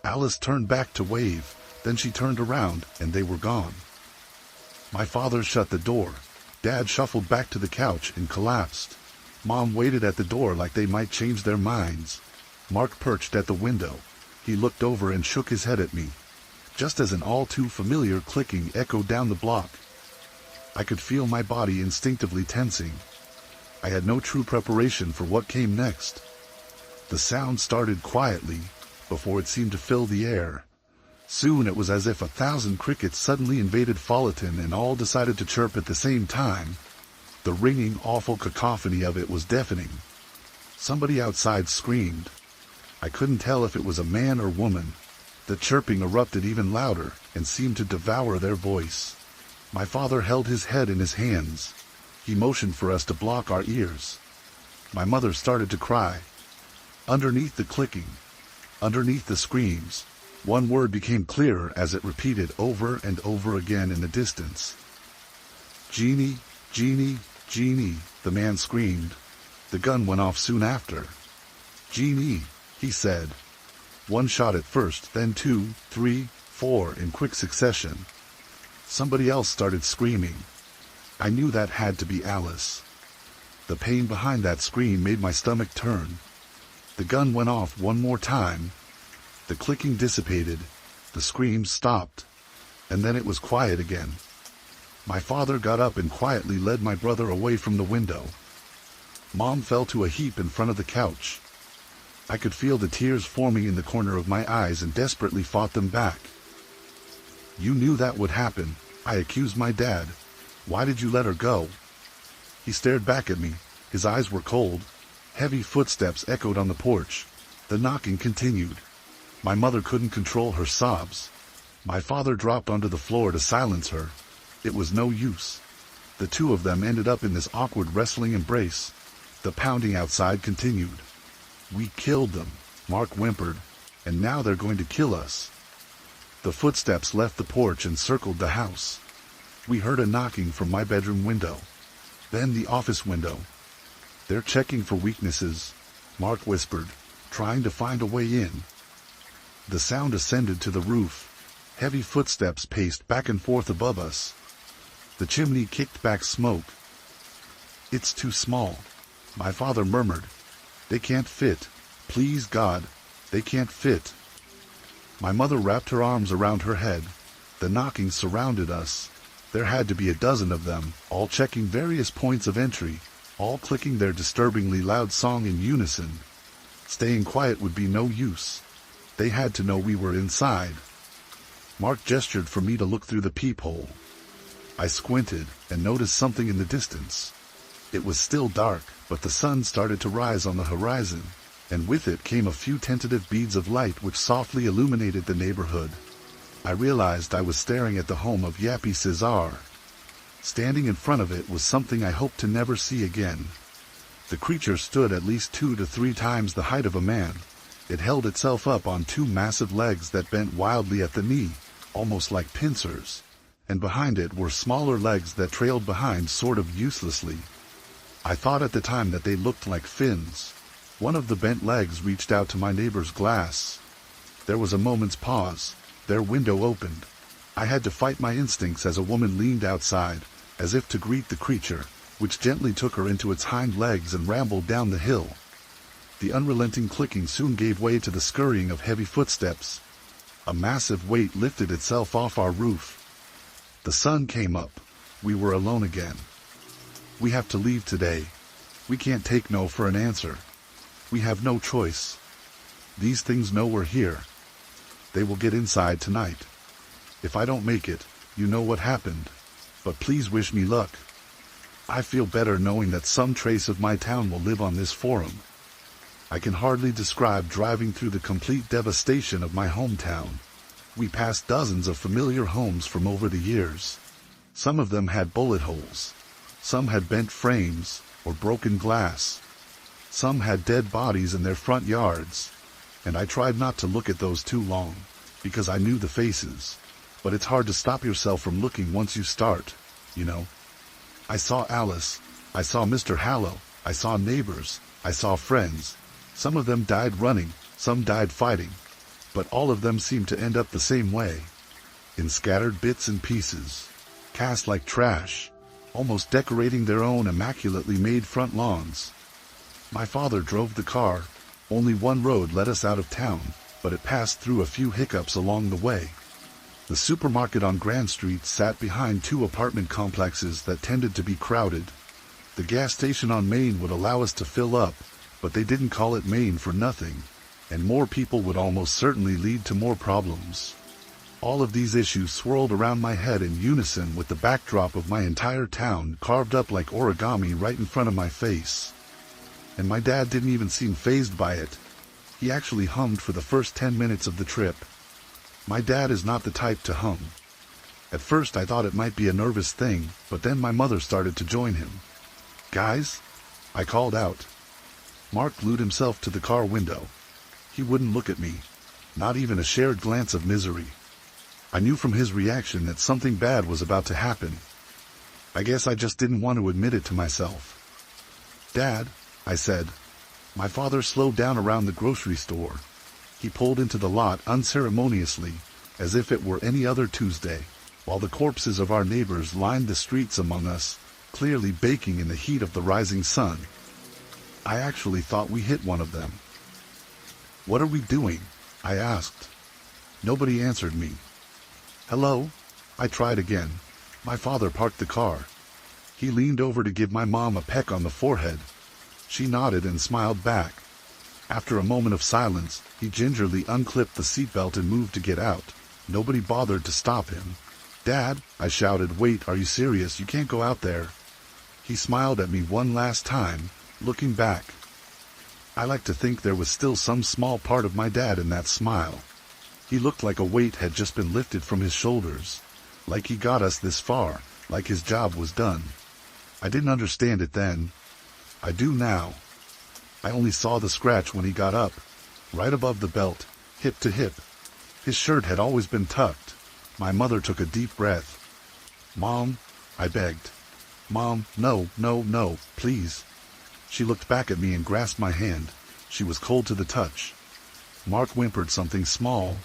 Alice turned back to wave, then she turned around and they were gone. My father shut the door. Dad shuffled back to the couch and collapsed. Mom waited at the door like they might change their minds. Mark perched at the window. He looked over and shook his head at me, just as an all-too-familiar clicking echoed down the block. I could feel my body instinctively tensing. I had no true preparation for what came next. The sound started quietly, before it seemed to fill the air. Soon it was as if 1,000 crickets suddenly invaded Fullerton and all decided to chirp at the same time. The ringing, awful cacophony of it was deafening. Somebody outside screamed. I couldn't tell if it was a man or woman. The chirping erupted even louder and seemed to devour their voice. My father held his head in his hands. He motioned for us to block our ears. My mother started to cry. Underneath the clicking, underneath the screams, one word became clearer as it repeated over and over again in the distance. "Genie, genie, genie," the man screamed. The gun went off soon after. "Genie," he said. One shot at first, then 2, 3, 4 in quick succession. Somebody else started screaming. I knew that had to be Alice. The pain behind that scream made my stomach turn. The gun went off one more time. The clicking dissipated, the screams stopped, and then it was quiet again. My father got up and quietly led my brother away from the window. Mom fell to a heap in front of the couch. I could feel the tears forming in the corner of my eyes and desperately fought them back. "You knew that would happen," I accused my dad. "Why did you let her go?" He stared back at me. His eyes were cold. Heavy footsteps echoed on the porch. The knocking continued. My mother couldn't control her sobs. My father dropped onto the floor to silence her. It was no use. The two of them ended up in this awkward wrestling embrace. The pounding outside continued. "We killed them," Mark whimpered, "and now they're going to kill us." The footsteps left the porch and circled the house. We heard a knocking from my bedroom window. Then the office window. "They're checking for weaknesses," Mark whispered, trying to find a way in. The sound ascended to the roof. Heavy footsteps paced back and forth above us. The chimney kicked back smoke. "It's too small," my father murmured. "They can't fit. Please God, they can't fit." My mother wrapped her arms around her head. The knocking surrounded us. There had to be a dozen of them, all checking various points of entry, all clicking their disturbingly loud song in unison. Staying quiet would be no use. They had to know we were inside. Mark gestured for me to look through the peephole. I squinted and noticed something in the distance. It was still dark, but the sun started to rise on the horizon, and with it came a few tentative beads of light which softly illuminated the neighborhood. I realized I was staring at the home of Yappy Cesar. Standing in front of it was something I hoped to never see again. The creature stood at least 2 to 3 times the height of a man. It held itself up on 2 massive legs that bent wildly at the knee, almost like pincers, and behind it were smaller legs that trailed behind sort of uselessly. I thought at the time that they looked like fins. One of the bent legs reached out to my neighbor's glass. There was a moment's pause. Their window opened. I had to fight my instincts as a woman leaned outside, as if to greet the creature, which gently took her into its hind legs and rambled down the hill. The unrelenting clicking soon gave way to the scurrying of heavy footsteps. A massive weight lifted itself off our roof. The sun came up. We were alone again. "We have to leave today. We can't take no for an answer. We have no choice. These things know we're here. They will get inside tonight. If I don't make it, you know what happened. But please wish me luck. I feel better knowing that some trace of my town will live on this forum." I can hardly describe driving through the complete devastation of my hometown. We passed dozens of familiar homes from over the years. Some of them had bullet holes. Some had bent frames or broken glass. Some had dead bodies in their front yards. And I tried not to look at those too long, because I knew the faces. But it's hard to stop yourself from looking once you start, you know. I saw Alice. I saw Mr. Hallow. I saw neighbors. I saw friends. Some of them died running, some died fighting, but all of them seemed to end up the same way, in scattered bits and pieces, cast like trash, almost decorating their own immaculately made front lawns. My father drove the car. Only one road led us out of town, but it passed through a few hiccups along the way. The supermarket on Grand Street sat behind 2 apartment complexes that tended to be crowded. The gas station on Main would allow us to fill up, but they didn't call it Maine for nothing, and more people would almost certainly lead to more problems. All of these issues swirled around my head in unison with the backdrop of my entire town carved up like origami right in front of my face. And my dad didn't even seem fazed by it. He actually hummed for the first 10 minutes of the trip. My dad is not the type to hum. At first I thought it might be a nervous thing, but then my mother started to join him. "Guys?" I called out. Mark glued himself to the car window. He wouldn't look at me, not even a shared glance of misery. I knew from his reaction that something bad was about to happen. I guess I just didn't want to admit it to myself. "Dad," I said. My father slowed down around the grocery store. He pulled into the lot unceremoniously, as if it were any other Tuesday, while the corpses of our neighbors lined the streets among us, clearly baking in the heat of the rising sun. I actually thought we hit one of them. "What are we doing?" I asked. Nobody answered me. "Hello?" I tried again. My father parked the car. He leaned over to give my mom a peck on the forehead. She nodded and smiled back. After a moment of silence, he gingerly unclipped the seatbelt and moved to get out. Nobody bothered to stop him. "Dad," I shouted, "wait, are you serious? You can't go out there." He smiled at me one last time, looking back. I like to think there was still some small part of my dad in that smile. He looked like a weight had just been lifted from his shoulders, like he got us this far, like his job was done. I didn't understand it then. I do now. I only saw the scratch when he got up, right above the belt, hip to hip. His shirt had always been tucked. My mother took a deep breath. "Mom," I begged. "Mom, no, no, no, please." She looked back at me and grasped my hand. She was cold to the touch. Mark whimpered something small.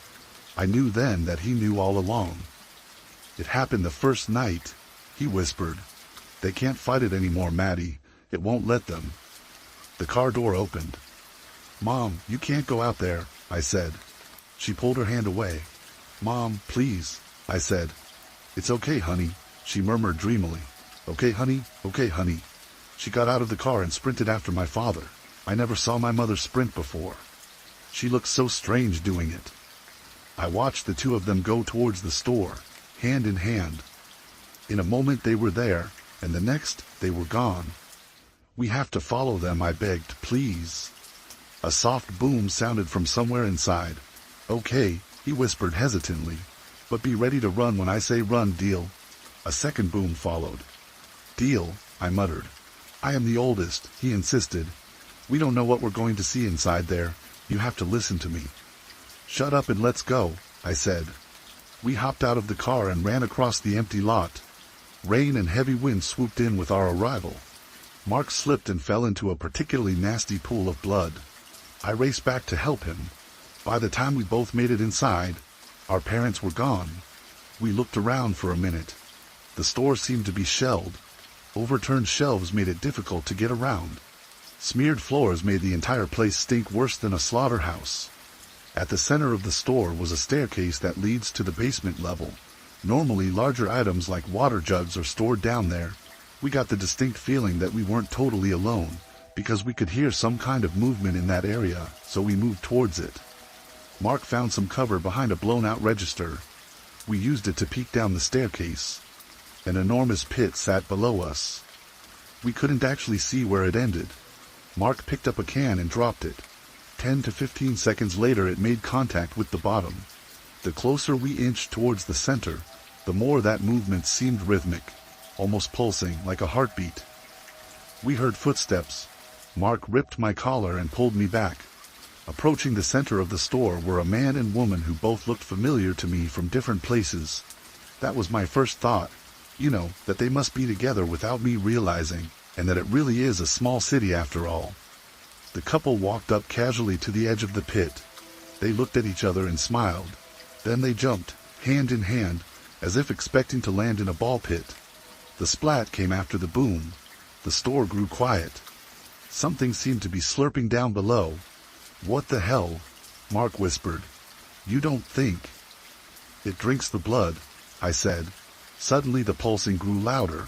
I knew then that he knew all along. "It happened the first night," he whispered. "They can't fight it anymore, Maddie. It won't let them." The car door opened. "Mom, you can't go out there," I said. She pulled her hand away. "Mom, please," I said. "It's okay, honey," she murmured dreamily. "Okay, honey, okay, honey." She got out of the car and sprinted after my father. I never saw my mother sprint before. She looked so strange doing it. I watched the two of them go towards the store, hand in hand. In a moment they were there, and the next they were gone. "We have to follow them," I begged, "please." A soft boom sounded from somewhere inside. "Okay," he whispered hesitantly, "but be ready to run when I say run, deal?" A second boom followed. "Deal," I muttered. "I am the oldest," he insisted. "We don't know what we're going to see inside there. You have to listen to me." "Shut up and let's go," I said. We hopped out of the car and ran across the empty lot. Rain and heavy wind swooped in with our arrival. Mark slipped and fell into a particularly nasty pool of blood. I raced back to help him. By the time we both made it inside, our parents were gone. We looked around for a minute. The store seemed to be shelled. Overturned shelves made it difficult to get around. Smeared floors made the entire place stink worse than a slaughterhouse. At the center of the store was a staircase that leads to the basement level. Normally larger items like water jugs are stored down there. We got the distinct feeling that we weren't totally alone, because we could hear some kind of movement in that area, so we moved towards it. Mark found some cover behind a blown-out register. We used it to peek down the staircase. An enormous pit sat below us. We couldn't actually see where it ended. Mark picked up a can and dropped it. 10 to 15 seconds later it made contact with the bottom. The closer we inched towards the center, the more that movement seemed rhythmic, almost pulsing like a heartbeat. We heard footsteps. Mark ripped my collar and pulled me back. Approaching the center of the store were a man and woman who both looked familiar to me from different places. That was my first thought. That they must be together without me realizing, and that it really is a small city after all. The couple walked up casually to the edge of the pit. They looked at each other and smiled. Then they jumped, hand in hand, as if expecting to land in a ball pit. The splat came after the boom. The store grew quiet. Something seemed to be slurping down below. "What the hell?" Mark whispered. "You don't think?" "It drinks the blood," I said. Suddenly the pulsing grew louder.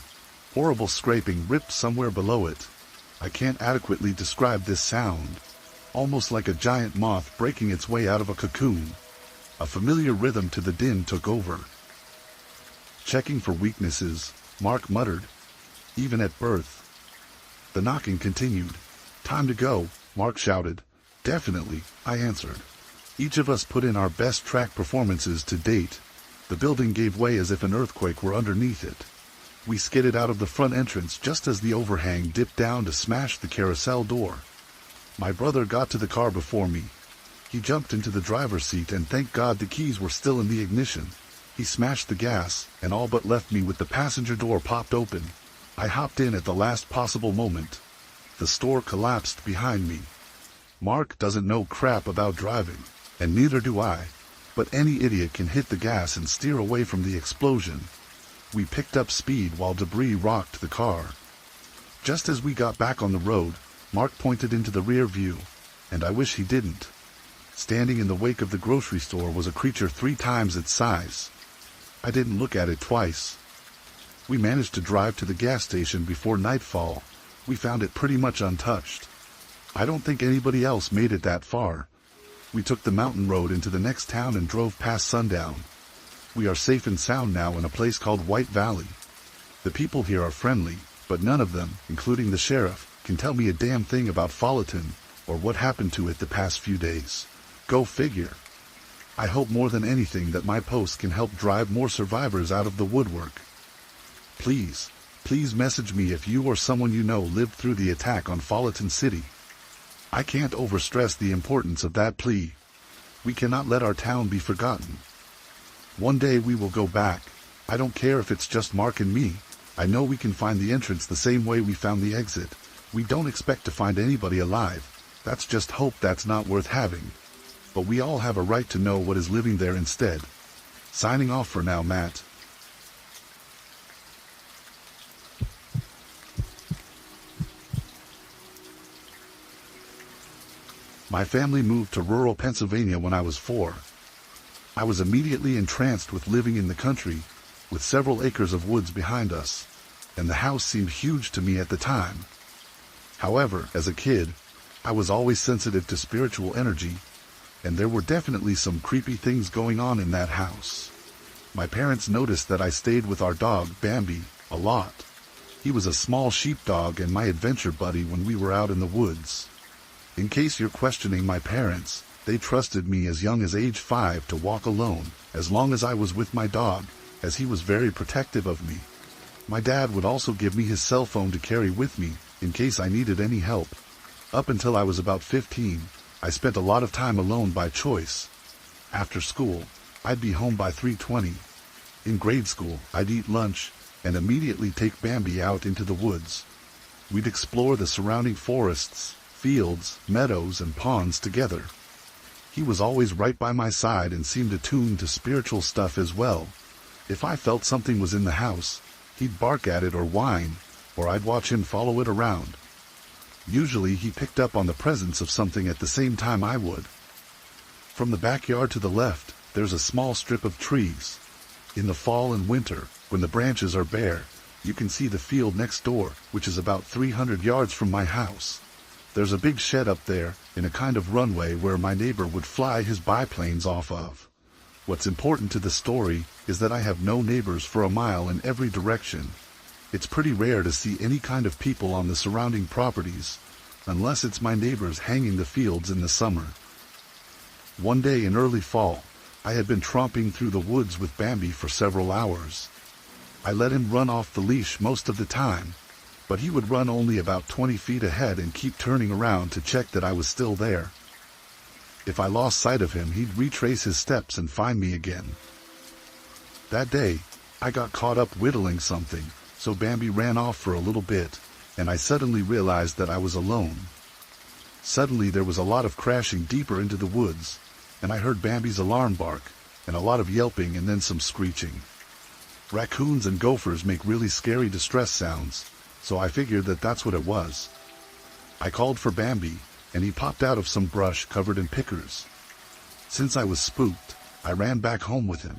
Horrible scraping ripped somewhere below it. I can't adequately describe this sound. Almost like a giant moth breaking its way out of a cocoon. A familiar rhythm to the din took over. "Checking for weaknesses," Mark muttered. "Even at birth." The knocking continued. "Time to go," Mark shouted. "Definitely," I answered. Each of us put in our best track performances to date. The building gave way as if an earthquake were underneath it. We skidded out of the front entrance just as the overhang dipped down to smash the carousel door. My brother got to the car before me. He jumped into the driver's seat and thank God the keys were still in the ignition. He smashed the gas, and all but left me with the passenger door popped open. I hopped in at the last possible moment. The store collapsed behind me. Mark doesn't know crap about driving, and neither do I, but any idiot can hit the gas and steer away from the explosion. We picked up speed while debris rocked the car. Just as we got back on the road, Mark pointed into the rear view, and I wish he didn't. Standing in the wake of the grocery store was a creature 3 times its size. I didn't look at it twice. We managed to drive to the gas station before nightfall. We found it pretty much untouched. I don't think anybody else made it that far. We took the mountain road into the next town and drove past sundown. We are safe and sound now in a place called White Valley. The people here are friendly, but none of them, including the sheriff, can tell me a damn thing about Folleton or what happened to it the past few days. Go figure. I hope more than anything that my post can help drive more survivors out of the woodwork. Please message me if you or someone you know lived through the attack on Folleton City. I can't overstress the importance of that plea. We cannot let our town be forgotten. One day we will go back. I don't care if it's just Mark and me. I know we can find the entrance the same way we found the exit. We don't expect to find anybody alive. That's just hope that's not worth having. But we all have a right to know what is living there instead. Signing off for now, Matt. My family moved to rural Pennsylvania when I was 4. I was immediately entranced with living in the country, with several acres of woods behind us, and the house seemed huge to me at the time. However, as a kid, I was always sensitive to spiritual energy, and there were definitely some creepy things going on in that house. My parents noticed that I stayed with our dog, Bambi, a lot. He was a small sheepdog and my adventure buddy when we were out in the woods. In case you're questioning my parents, they trusted me as young as age 5 to walk alone, as long as I was with my dog, as he was very protective of me. My dad would also give me his cell phone to carry with me, in case I needed any help. Up until I was about 15, I spent a lot of time alone by choice. After school, I'd be home by 3:20. In grade school, I'd eat lunch, and immediately take Bambi out into the woods. We'd explore the surrounding forests, fields, meadows, and ponds together. He was always right by my side and seemed attuned to spiritual stuff as well. If I felt something was in the house, he'd bark at it or whine, or I'd watch him follow it around. Usually he picked up on the presence of something at the same time I would. From the backyard to the left, there's a small strip of trees. In the fall and winter, when the branches are bare, you can see the field next door, which is about 300 yards from my house. There's a big shed up there, in a kind of runway where my neighbor would fly his biplanes off of. What's important to the story is that I have no neighbors for a mile in every direction. It's pretty rare to see any kind of people on the surrounding properties, unless it's my neighbors hanging the fields in the summer. One day in early fall, I had been tromping through the woods with Bambi for several hours. I let him run off the leash most of the time, but he would run only about 20 feet ahead and keep turning around to check that I was still there. If I lost sight of him, he'd retrace his steps and find me again. That day, I got caught up whittling something, so Bambi ran off for a little bit, and I suddenly realized that I was alone. Suddenly there was a lot of crashing deeper into the woods, and I heard Bambi's alarm bark, and a lot of yelping and then some screeching. Raccoons and gophers make really scary distress sounds, so I figured that that's what it was. I called for Bambi, and he popped out of some brush covered in pickers. Since I was spooked, I ran back home with him.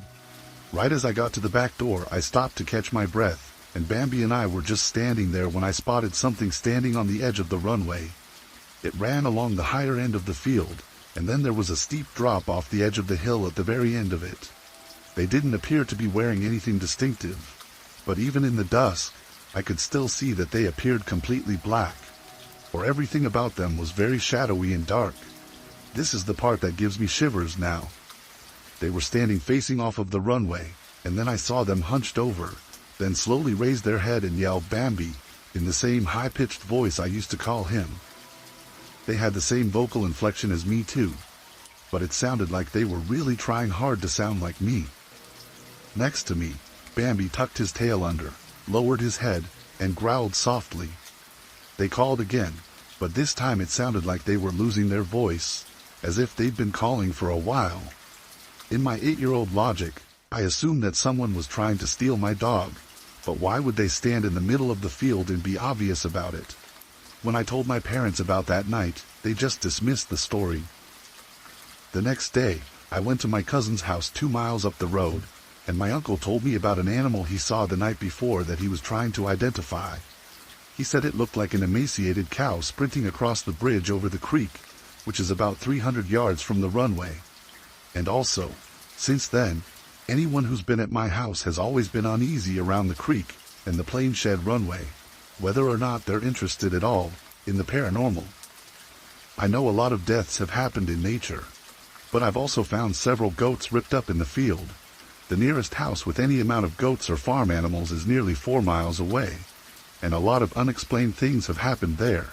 Right as I got to the back door, I stopped to catch my breath, and Bambi and I were just standing there when I spotted something standing on the edge of the runway. It ran along the higher end of the field, and then there was a steep drop off the edge of the hill at the very end of it. They didn't appear to be wearing anything distinctive, but even in the dusk, I could still see that they appeared completely black, for everything about them was very shadowy and dark. This is the part that gives me shivers now. They were standing facing off of the runway, and then I saw them hunched over, then slowly raise their head and yell "Bambi" in the same high-pitched voice I used to call him. They had the same vocal inflection as me too, but it sounded like they were really trying hard to sound like me. Next to me, Bambi tucked his tail under, lowered his head, and growled softly. They called again, but this time it sounded like they were losing their voice, as if they'd been calling for a while. In my 8-year-old logic, I assumed that someone was trying to steal my dog, but why would they stand in the middle of the field and be obvious about it? When I told my parents about that night, they just dismissed the story. The next day, I went to my cousin's house 2 miles up the road, and my uncle told me about an animal he saw the night before that he was trying to identify. He said it looked like an emaciated cow sprinting across the bridge over the creek, which is about 300 yards from the runway. And also, since then, anyone who's been at my house has always been uneasy around the creek and the plane shed runway, whether or not they're interested at all in the paranormal. I know a lot of deaths have happened in nature, but I've also found several goats ripped up in the field. The nearest house with any amount of goats or farm animals is nearly 4 miles away, and a lot of unexplained things have happened there.